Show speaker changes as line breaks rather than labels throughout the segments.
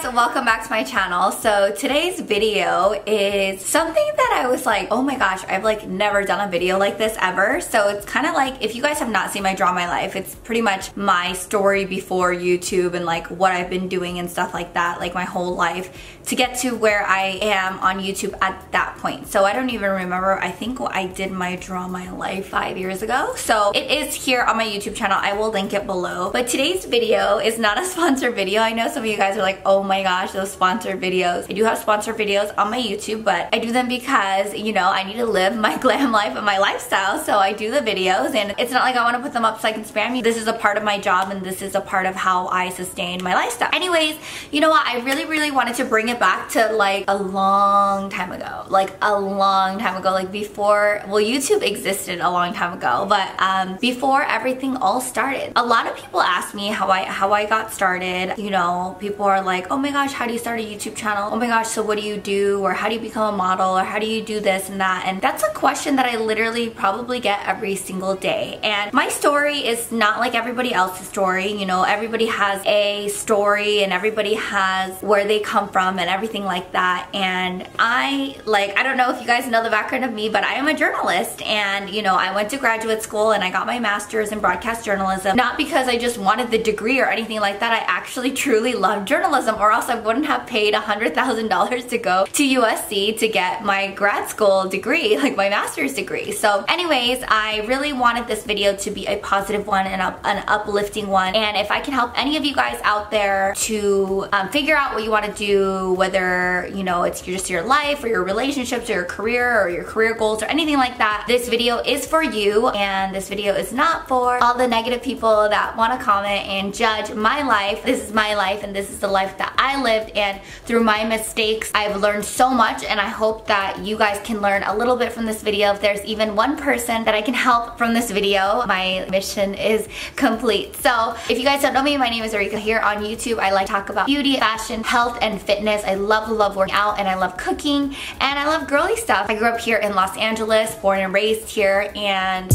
guys, welcome back to my channel. So today's video is something that I was like, oh my gosh, I've like never done a video like this ever. So it's kind of like, if you guys have not seen my Draw My Life, it's pretty much my story before YouTube and like what I've been doing and stuff like that, like my whole life to get to where I am on YouTube at that point. So I don't even remember, I think I did my Draw My Life 5 years ago. So it is here on my YouTube channel. I will link it below. But today's video is not a sponsored video. I know some of you guys are like, oh my gosh, those sponsored videos. I do have sponsored videos on my YouTube, but I do them because, you know, I need to live my glam life and my lifestyle. So I do the videos, and it's not like I want to put them up so I can spam you. This is a part of my job, and this is a part of how I sustain my lifestyle. Anyways, you know what? I really wanted to bring it back to like a long time ago. Like before, well, YouTube existed a long time ago, but before everything all started. A lot of people ask me how I got started. You know, people are like, oh my gosh, how do you start a YouTube channel? Oh my gosh, so what do you do? Or how do you become a model? Or how do you do this and that? And that's a question that I literally probably get every single day. And my story is not like everybody else's story. You know, everybody has a story and everybody has where they come from and everything like that. And I don't know if you guys know the background of me, but I am a journalist, and you know, I went to graduate school and I got my master's in broadcast journalism, not because I just wanted the degree or anything like that. I actually truly love journalism, or else I wouldn't have paid $100,000 to go to USC to get my grad school degree, like my master's degree. So anyways, I really wanted this video to be a positive one and an uplifting one. And if I can help any of you guys out there to figure out what you want to do, whether, you know, it's just your life or your relationships or your career or your career goals or anything like that, this video is for you. And this video is not for all the negative people that want to comment and judge my life. This is my life, and this is the life that I lived, and through my mistakes I've learned so much, and I hope that you guys can learn a little bit from this video. If there's even one person that I can help from this video, my mission is complete. So if you guys don't know me, my name is Arika. Here on YouTube I like to talk about beauty, fashion, health, and fitness. I love working out, and I love cooking, and I love girly stuff. I grew up here in Los Angeles, born and raised here, and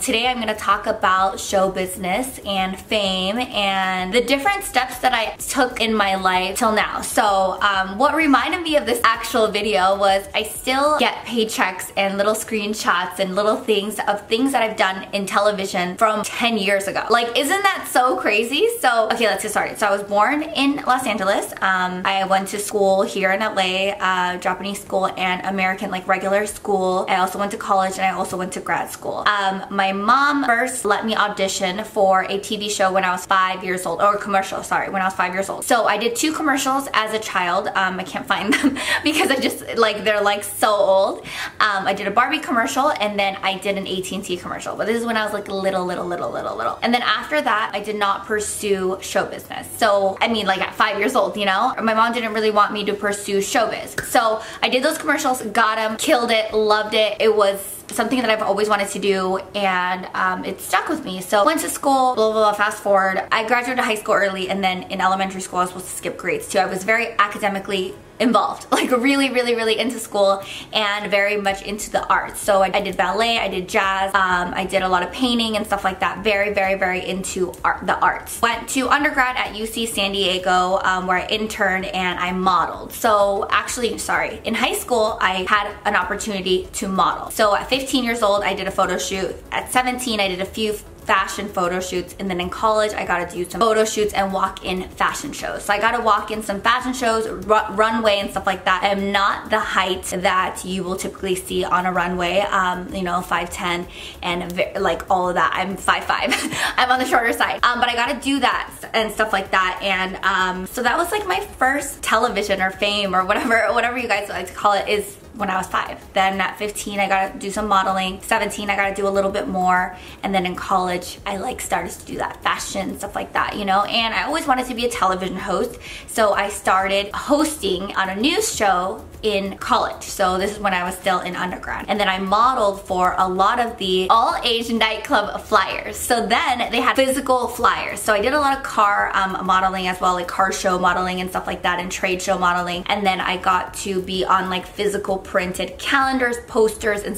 today I'm going to talk about show business and fame and the different steps that I took in my life till now. So what reminded me of this actual video was I still get paychecks and little screenshots and little things of things that I've done in television from 10 years ago. Like, isn't that so crazy? So, okay, let's get started. So I was born in Los Angeles. I went to school here in LA, Japanese school and American, like regular school. I also went to college, and I also went to grad school. My mom first let me audition for a TV show when I was 5 years old, or commercial, sorry, when I was 5 years old. So I did 2 commercials as a child. I can't find them because I just, like, they're like so old. I did a Barbie commercial, and then I did an AT&T commercial, but this is when I was like little. And then after that, I did not pursue show business. So, I mean, like at 5 years old, you know, my mom didn't really want me to pursue showbiz. So I did those commercials, got them, killed it, loved it. It was something that I've always wanted to do, and it stuck with me. So went to school, blah, blah, blah, fast forward. I graduated high school early, and then in elementary school I was supposed to skip grades too. I was very academically involved, like really into school, and very much into the arts. So I did ballet, I did jazz, I did a lot of painting and stuff like that. Very into the arts. Went to undergrad at UC San Diego, where I interned and I modeled. So actually, sorry, in high school I had an opportunity to model. So at 15 years old I did a photo shoot. At 17 I did a few fashion photo shoots, and then in college I got to do some photo shoots and walk in fashion shows. So I got to walk in some fashion shows, runway and stuff like that. I'm not the height that you will typically see on a runway, you know, 5'10", and like all of that. I'm 5'5". I'm on the shorter side, but I got to do that and stuff like that. And so that was like my first television or fame or whatever you guys like to call it, is when I was 5. Then at 15 I got to do some modeling. 17 I got to do a little bit more, and then in college I like started to do that fashion stuff like that, you know. And I always wanted to be a television host, so I started hosting on a news show in college. So this is when I was still in undergrad, and then I modeled for a lot of the all-age nightclub flyers. So then they had physical flyers, so I did a lot of car modeling as well, like car show modeling and stuff like that, and trade show modeling. And then I got to be on like physical printed calendars, posters, and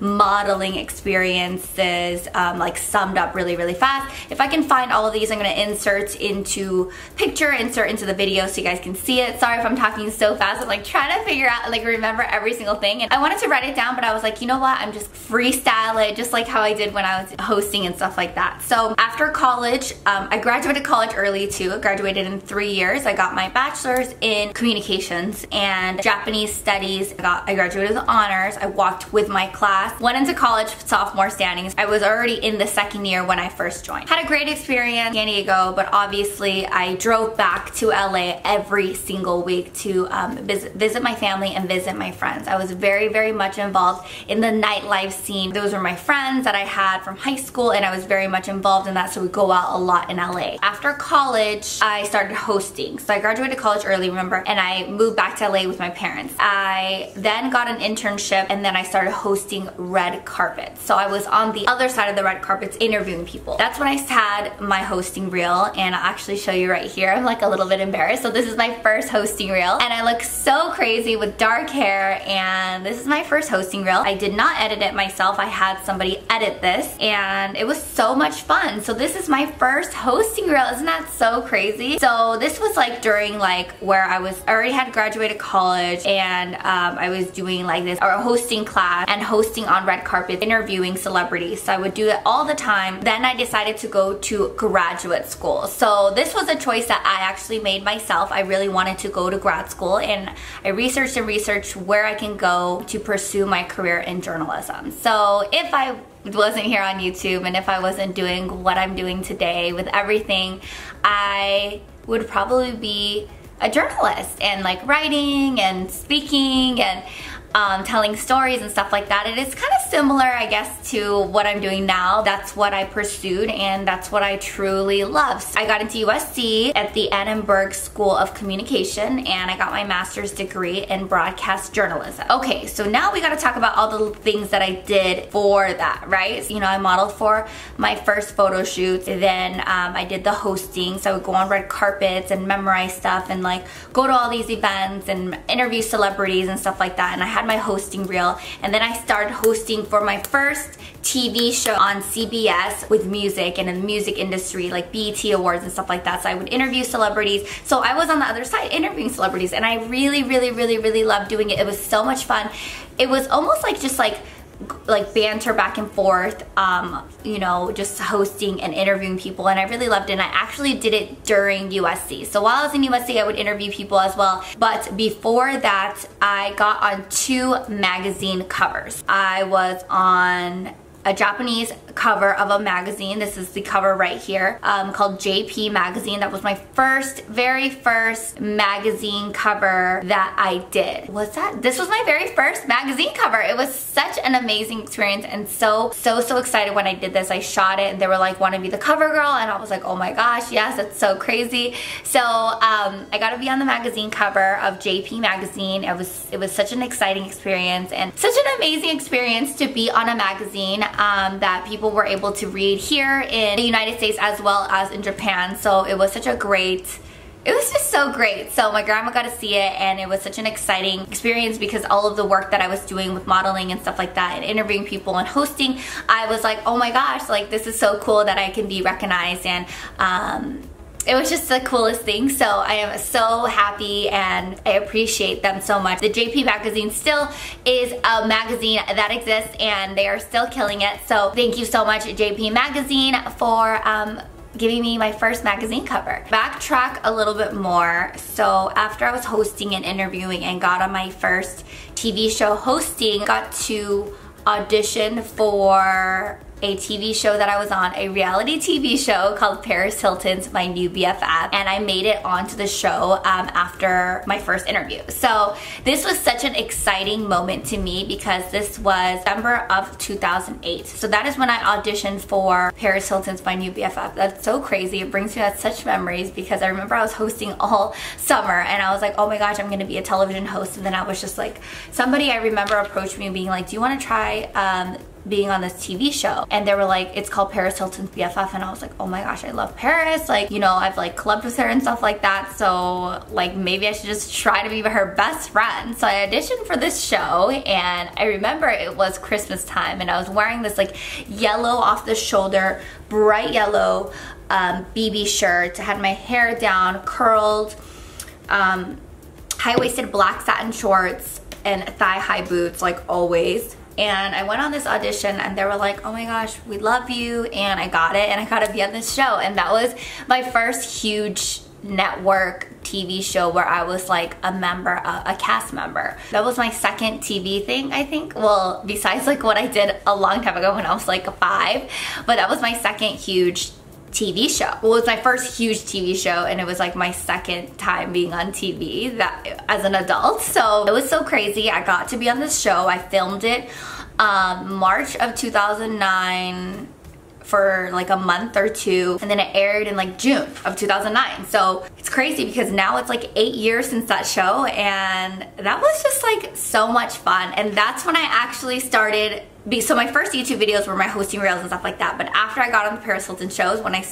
modeling experiences like summed up really, really fast. If I can find all of these, I'm gonna insert into the video so you guys can see it. Sorry if I'm talking so fast. I'm like trying to figure out, like remember every single thing. And I wanted to write it down, but I was like, you know what? I'm just freestyle it, just like how I did when I was hosting and stuff like that. So after college, I graduated college early too. I graduated in 3 years. I got my bachelor's in communications and Japanese studies. I graduated with honors. I walked with my class, went into college sophomore standings. I was already in the second year when I first joined. Had a great experience in San Diego, but obviously I drove back to LA every single week to visit my family and visit my friends. I was very, very much involved in the nightlife scene. Those were my friends that I had from high school, and I was very much involved in that, so we go out a lot in LA. After college, I started hosting. So I graduated college early, remember, and I moved back to LA with my parents. I then got an internship, and then I started hosting red carpets. So I was on the other side of the red carpets interviewing people. That's when I had my hosting reel, and I'll actually show you right here. I'm like a little bit embarrassed. So this is my first hosting reel, and I look so crazy with dark hair, and this is my first hosting reel. I did not edit it myself. I had somebody edit this, and it was so much fun. So this is my first hosting reel. Isn't that so crazy? So this was like during like where I already had graduated college, and I was doing like this hosting class and hosting on red carpet, interviewing celebrities. So I would do it all the time. Then I decided to go to graduate school. So this was a choice that I actually made myself. I really wanted to go to grad school, and I researched and researched where I can go to pursue my career in journalism. So if I wasn't here on YouTube and if I wasn't doing what I'm doing today with everything, I would probably be a journalist and like writing and speaking and telling stories and stuff like that. It is kind of similar, I guess, to what I'm doing now. That's what I pursued, and that's what I truly love. I got into USC at the Annenberg School of Communication, and I got my master's degree in broadcast journalism. Okay, so now we gotta talk about all the things that I did for that, right? You know, I modeled for my first photo shoot, then I did the hosting, so I would go on red carpets and memorize stuff and like go to all these events and interview celebrities and stuff like that, and I had my hosting reel, and then I started hosting for my first TV show on CBS with music and in the music industry, like BET Awards and stuff like that. So I would interview celebrities. So I was on the other side interviewing celebrities, and I really, really, really, really loved doing it. It was so much fun. It was almost like just like banter back and forth, you know, just hosting and interviewing people, and I really loved it. And I actually did it during USC. So while I was in USC, I would interview people as well. But before that, I got on 2 magazine covers. I was on a Japanese cover of a magazine. This is the cover right here, called JP Magazine. That was my very first magazine cover that I did. This was my very first magazine cover. It was such an amazing experience, and so excited when I did this. I shot it, and they were like, want to be the cover girl? And I was like, oh my gosh, yes, that's so crazy. So I got to be on the magazine cover of JP Magazine. It was such an exciting experience, and such an amazing experience to be on a magazine that people were able to read here in the United States as well as in Japan. So it was such a great, it was just so great. So my grandma got to see it, and it was such an exciting experience because all of the work that I was doing with modeling and stuff like that and interviewing people and hosting, I was like, oh my gosh, like this is so cool that I can be recognized, and it was just the coolest thing. So I am so happy, and I appreciate them so much. The JP Magazine still is a magazine that exists, and they are still killing it. So thank you so much, JP Magazine, for giving me my first magazine cover. Backtrack a little bit more. So after I was hosting and interviewing and got on my first TV show hosting, got to audition for a TV show that I was on, a reality TV show called Paris Hilton's My New BFF, and I made it onto the show after my first interview. So this was such an exciting moment to me because this was December of 2008. So that is when I auditioned for Paris Hilton's My New BFF. That's so crazy. It brings me back such memories because I remember I was hosting all summer, and I was like, oh my gosh, I'm gonna be a television host. And then I was just like, somebody I remember approached me being like, do you want to try being on this TV show. And they were like, it's called Paris Hilton's BFF. And I was like, oh my gosh, I love Paris. Like, you know, I've like clubbed with her and stuff like that. So like maybe I should just try to be her best friend. So I auditioned for this show, and I remember it was Christmas time, and I was wearing this like yellow off the shoulder, bright yellow BB shirt. I had my hair down, curled, high-waisted black satin shorts, and thigh-high boots like always. And I went on this audition, and they were like, oh my gosh, we love you. And I got it, and I got to be on this show. And that was my first huge network TV show where I was like a member, a cast member. That was my second TV thing, I think. Well, besides like what I did a long time ago when I was like 5, but that was my second huge TV show. Well, it was my first huge TV show, and it was like my second time being on TV that as an adult. So it was so crazy. I got to be on this show. I filmed it March of 2009 for like a month or 2, and then it aired in like June of 2009. So it's crazy because now it's like 8 years since that show, and that was just like so much fun. And that's when I actually started. So my first YouTube videos were my hosting reels and stuff like that, but after I got on the Paris Hilton shows, when I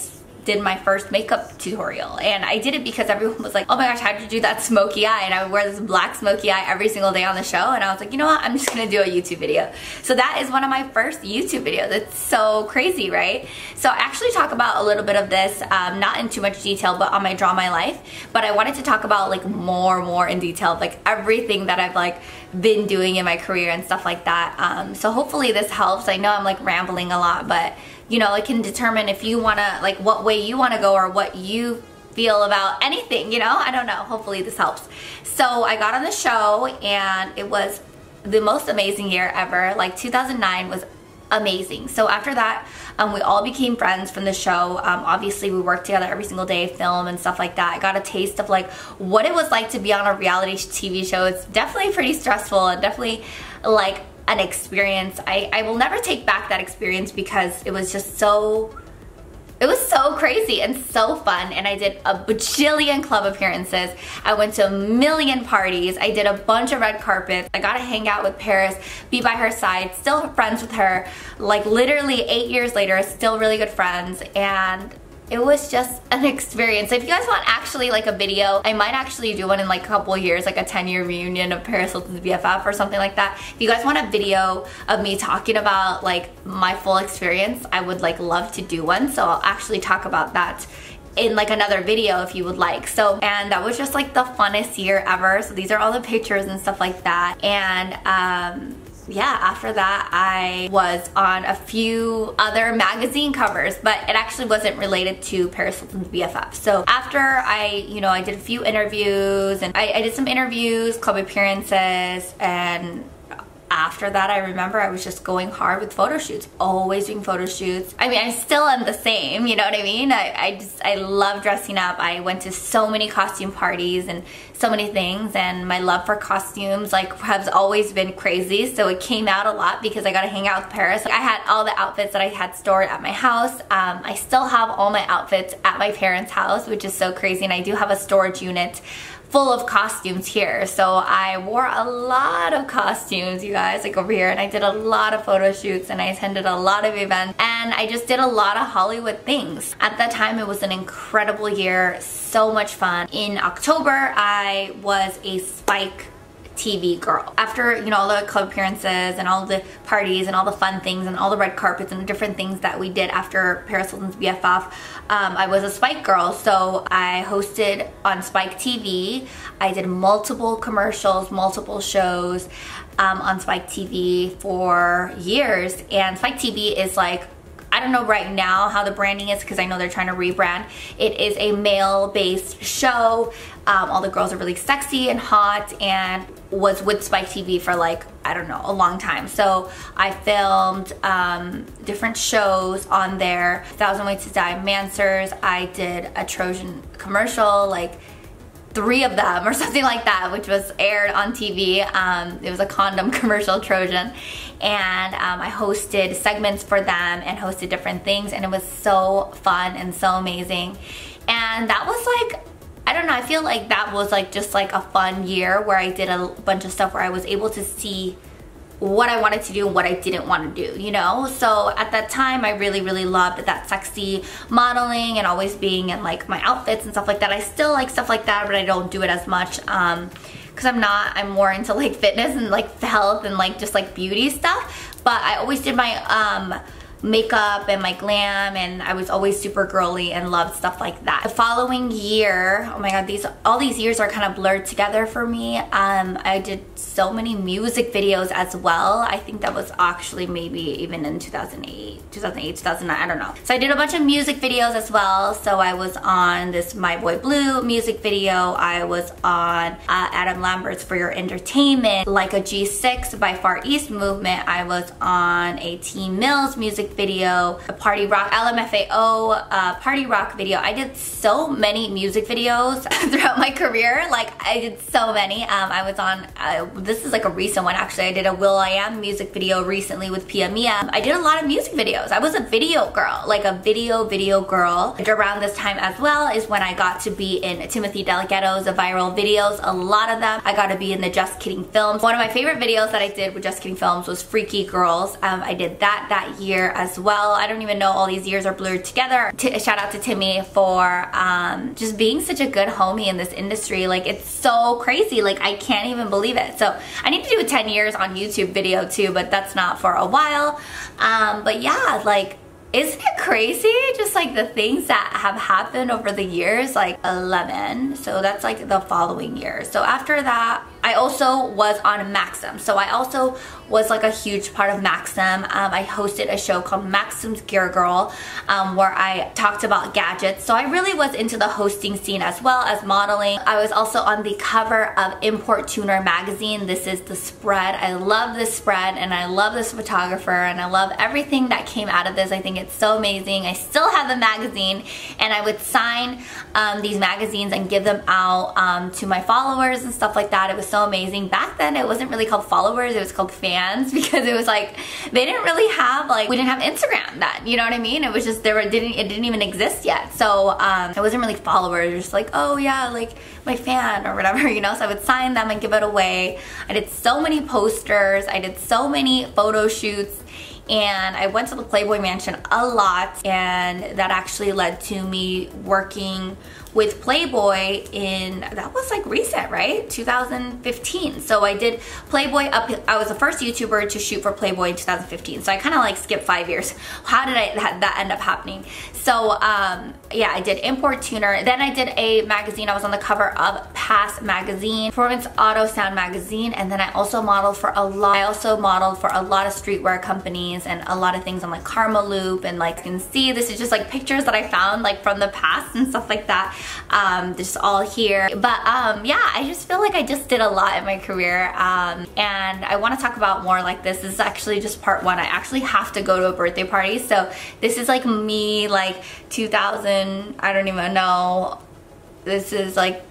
did my first makeup tutorial, and I did it because everyone was like, oh my gosh, how did you do that smoky eye? And I would wear this black smoky eye every single day on the show, and I was like, you know what, I'm just gonna do a YouTube video. So that is one of my first YouTube videos. It's so crazy, right? So I actually talk about a little bit of this, not in too much detail, but on my Draw My Life, but I wanted to talk about like more in detail, like everything that I've like been doing in my career and stuff like that. So hopefully this helps. I know I'm like rambling a lot, but you know, it can determine if you wanna, like what way you wanna go or what you feel about anything, you know? I don't know, hopefully this helps. So I got on the show, and it was the most amazing year ever. Like 2009 was amazing. So after that, we all became friends from the show. Obviously we worked together every single day, film and stuff like that. I got a taste of like what it was like to be on a reality TV show. It's definitely pretty stressful, and definitely like an experience. I will never take back that experience because it was just so, it was so crazy and so fun. And I did a bajillion club appearances. I went to a million parties. I did a bunch of red carpets. I got to hang out with Paris, be by her side, still friends with her. Like literally 8 years later, still really good friends. And it was just an experience. So if you guys want actually like a video, I might actually do one in like a couple of years, like a 10-year reunion of Paris Hilton's BFF or something like that. If you guys want a video of me talking about like my full experience, I would like love to do one. So I'll actually talk about that in like another video if you would like. So, and that was just like the funnest year ever. So these are all the pictures and stuff like that. And yeah, after that I was on a few other magazine covers, but it actually wasn't related to Paris Hilton's BFF. So after I did a few interviews, and I did some interviews, club appearances, and after that, I remember I was just going hard with photo shoots, always doing photo shoots. I mean, I still am the same, you know what I mean? I love dressing up. I went to so many costume parties and so many things, and my love for costumes like has always been crazy. So it came out a lot because I got to hang out with Paris. I had all the outfits that I had stored at my house. I still have all my outfits at my parents' house, which is so crazy, and I do have a storage unit full of costumes here. So I wore a lot of costumes, you guys, like over here, and I did a lot of photo shoots, and I attended a lot of events, and I just did a lot of Hollywood things. At that time, it was an incredible year, so much fun. In October, I was a Spike TV girl. After, all the club appearances and all the parties and all the fun things and all the red carpets and the different things that we did after Paris Hilton's BFF, I was a Spike girl. So I hosted on Spike TV. I did multiple commercials, multiple shows on Spike TV for years. And Spike TV is like, I don't know right now how the branding is because I know they're trying to rebrand. It is a male-based show. All the girls are really sexy and hot, and was with Spike TV for like, I don't know, a long time. So I filmed different shows on there. 1,000 Ways to Die Mansers. I did a Trojan commercial, like 3 of them or something like that, which was aired on TV. It was a condom commercial, Trojan. And I hosted segments for them and hosted different things, and it was so fun and so amazing. And that was like, I don't know, I feel like that was like just like a fun year where I did a bunch of stuff where I was able to see what I wanted to do and what I didn't want to do, you know? So at that time, I really, really loved that sexy modeling and always being in like my outfits and stuff like that. I still like stuff like that, but I don't do it as much because I'm more into like fitness and like health and like just like beauty stuff. But I always did my makeup and my glam, and I was always super girly and loved stuff like that. The following year, oh my god, all these years are kind of blurred together for me. I did so many music videos as well. I think that was actually maybe even in 2008, 2009, I don't know. So I did a bunch of music videos as well. So I was on this My Boy Blue music video. I was on Adam Lambert's For Your Entertainment, Like a G6 by Far East Movement. I was on a Teen Mills music video, a Party Rock, LMFAO Party Rock video. I did so many music videos throughout my career. Like I did so many. I was on, this is like a recent one actually. I did a will.i.am music video recently with Pia Mia. I did a lot of music videos. I was a video girl, like a video girl. Around this time as well is when I got to be in Timothy Delgado's viral videos. A lot of them. I got to be in the Just Kidding films. One of my favorite videos that I did with Just Kidding films was Freaky Girls. I did that year as well. I don't even know, all these years are blurred together. Shout out to Timmy for just being such a good homie in this industry. Like it's so crazy, like I can't even believe it. So I need to do a 10 years on YouTube video too, but that's not for a while. But yeah, like isn't it crazy just like the things that have happened over the years? Like 11, so that's like the following year. So after that I also was on Maxim. So I also was like a huge part of Maxim. I hosted a show called Maxim's Gear Girl where I talked about gadgets. So I really was into the hosting scene as well as modeling. I was also on the cover of Import Tuner magazine. This is the spread. I love this spread and I love this photographer and I love everything that came out of this. I think it's so amazing. I still have the magazine and I would sign these magazines and give them out to my followers and stuff like that. It was so amazing. Back then it wasn't really called followers, it was called fans, because it was like they didn't really have, like, we didn't have Instagram then, you know what I mean? It was just it didn't even exist yet. So it wasn't really followers, just like, oh yeah, like my fan or whatever, you know? So I would sign them and give it away. I did so many posters, I did so many photo shoots, and I went to the Playboy Mansion a lot, and that actually led to me working with Playboy that was like recent, right? 2015. So I did Playboy I was the first YouTuber to shoot for Playboy in 2015. So I kind of like skipped 5 years. How did that end up happening? So yeah, I did Import Tuner. Then I did a magazine. I was on the cover of Pass magazine, Performance Auto Sound magazine, and then I also modeled for a lot of streetwear companies and a lot of things on like Karma Loop, and like you can see, this is just like pictures that I found like from the past and stuff like that. Just all here. But yeah, I just feel like I just did a lot in my career, and I want to talk about more like this. This is actually just part one. I actually have to go to a birthday party, so this is like me, like 2000, I don't even know. This is like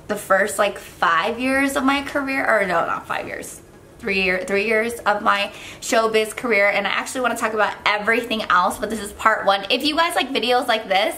the first like 5 years of my career, or no, not 5 years. 3 years of my showbiz career, and I actually want to talk about everything else, but this is part one. If you guys like videos like this,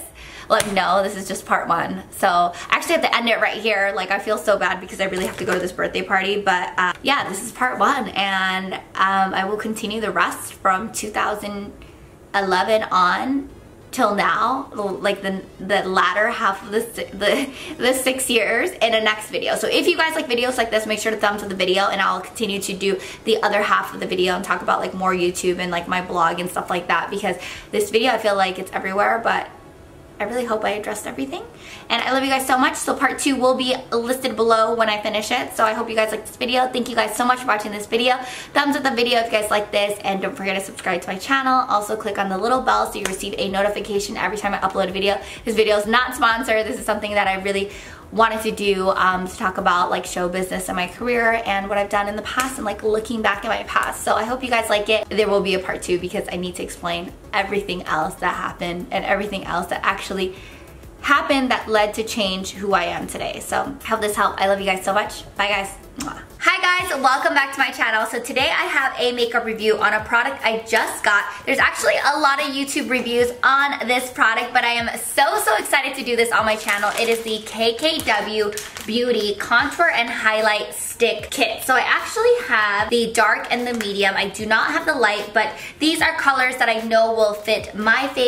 let me know. This is just part one. So I actually have to end it right here. Like I feel so bad because I really have to go to this birthday party, but yeah, this is part one, and I will continue the rest from 2011 on till now, like the latter half of the 6 years, in a next video. So if you guys like videos like this, make sure to thumbs up the video, and I'll continue to do the other half of the video and talk about like more YouTube and like my blog and stuff like that, because this video I feel like it's everywhere, but I really hope I addressed everything. And I love you guys so much. So part 2 will be listed below when I finish it. So I hope you guys like this video. Thank you guys so much for watching this video. Thumbs up the video if you guys like this. And don't forget to subscribe to my channel. Also click on the little bell so you receive a notification every time I upload a video. This video is not sponsored. This is something that I really wanted to do to talk about like show business and my career and what I've done in the past, and like looking back at my past. So I hope you guys like it. There will be a part 2 because I need to explain everything else that happened and everything else that actually happened that led to change who I am today. So I hope this helped. I love you guys so much. Bye guys. Mwah. Hi guys, welcome back to my channel. So today I have a makeup review on a product I just got. There's actually a lot of YouTube reviews on this product, but I am so excited to do this on my channel. It is the KKW Beauty Contour and Highlight Stick Kit. So I actually have the dark and the medium. I do not have the light, but these are colors that I know will fit my face